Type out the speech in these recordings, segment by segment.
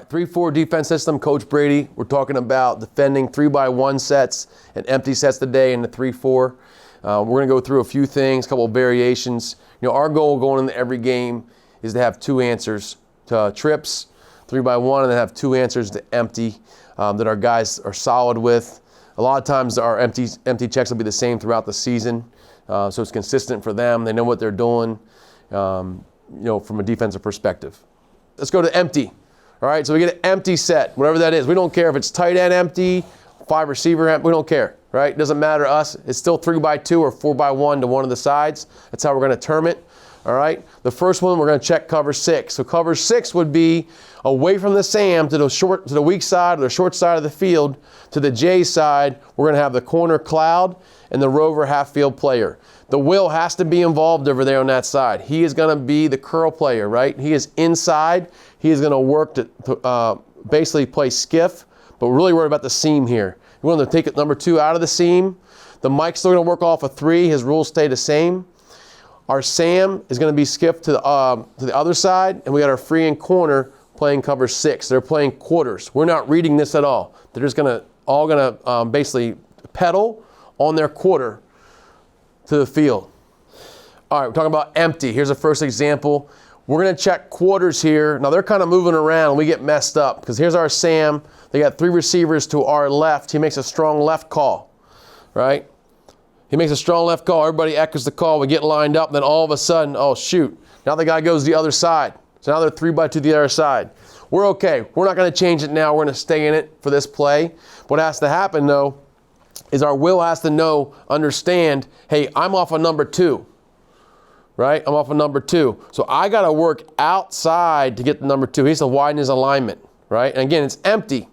3-4 defense system, Coach Brady. We're talking about defending 3x1 sets and empty sets today in the 3-4. We're going to go through a few things, a couple of variations. Our goal going into every game is to have 2 answers to trips, 3x1, and then have 2 answers to empty that our guys are solid with. A lot of times our empty checks will be the same throughout the season, so it's consistent for them. They know what they're doing, from a defensive perspective. Let's go to empty. All right, so we get an empty set, whatever that is. We don't care if it's tight end empty, 5 receiver empty, we don't care, right? It doesn't matter to us. It's still 3x2 or 4x1 to one of the sides. That's how we're going to term it. All right, the first one we're going to check cover 6. So cover 6 would be away from the Sam to the weak side or the short side of the field to the J side. We're going to have the corner cloud and the rover half field player. The Will has to be involved over there on that side. He is going to be the curl player, right? He is inside. He is going to work to basically play skiff, but we're really worried about the seam here. We want to take number 2 out of the seam. The Mike's still going to work off a 3. His rules stay the same. Our Sam is going to be skipped to the other side, and we got our free and corner playing cover 6. They're playing quarters. We're not reading this at all. They're just all going to basically pedal on their quarter to the field. All right, we're talking about empty. Here's the first example. We're going to check quarters here. Now they're kind of moving around. We get messed up because here's our Sam. They got 3 receivers to our left. He makes a strong left call, right? He makes a strong left call. Everybody echoes the call. We get lined up. Then all of a sudden, oh, shoot. Now the guy goes the other side. So now they're 3x2 to the other side. We're okay. We're not going to change it now. We're going to stay in it for this play. What has to happen, though, is our Will has to understand, hey, I'm off of number 2, right? I'm off of number 2. So I got to work outside to get the number 2. He has to widen his alignment, right? And again, it's empty.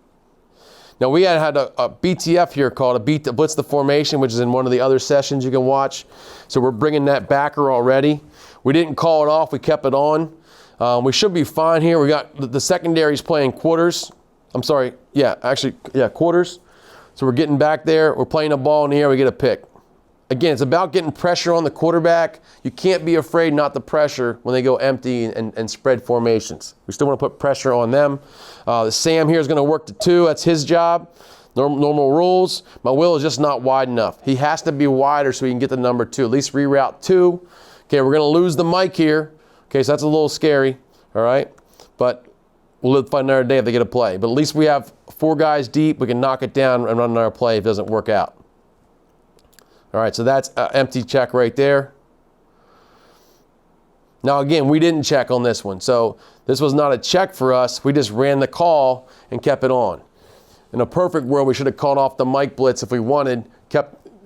Now, we had a BTF here called a Blitz the Formation, which is in one of the other sessions you can watch. So we're bringing that backer already. We didn't call it off. We kept it on. We should be fine here. We got the secondaries playing quarters. I'm sorry. Quarters. So we're getting back there. We're playing a ball in the air. We get a pick. Again, it's about getting pressure on the quarterback. You can't be afraid not to pressure when they go empty and spread formations. We still want to put pressure on them. The Sam here is going to work to 2. That's his job. Normal rules. My Will is just not wide enough. He has to be wider so he can get the number 2. At least reroute 2. Okay, we're going to lose the Mike here. Okay, so that's a little scary. All right, but we'll live to fight another day if they get a play. But at least we have 4 guys deep. We can knock it down and run another play if it doesn't work out. All right, so that's an empty check right there. Now, again, we didn't check on this one. So this was not a check for us. We just ran the call and kept it on. In a perfect world, we should have called off the Mike blitz if we wanted,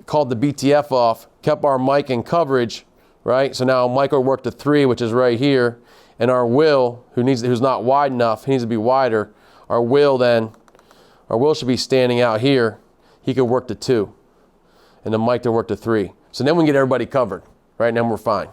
called the BTF off, kept our Mike in coverage, right? So now Mike will work to 3, which is right here. And our Will, who's not wide enough, he needs to be wider. Our Will should be standing out here. He could work to 2. And then Mike to work to 3. So then we can get everybody covered. Right now we're fine.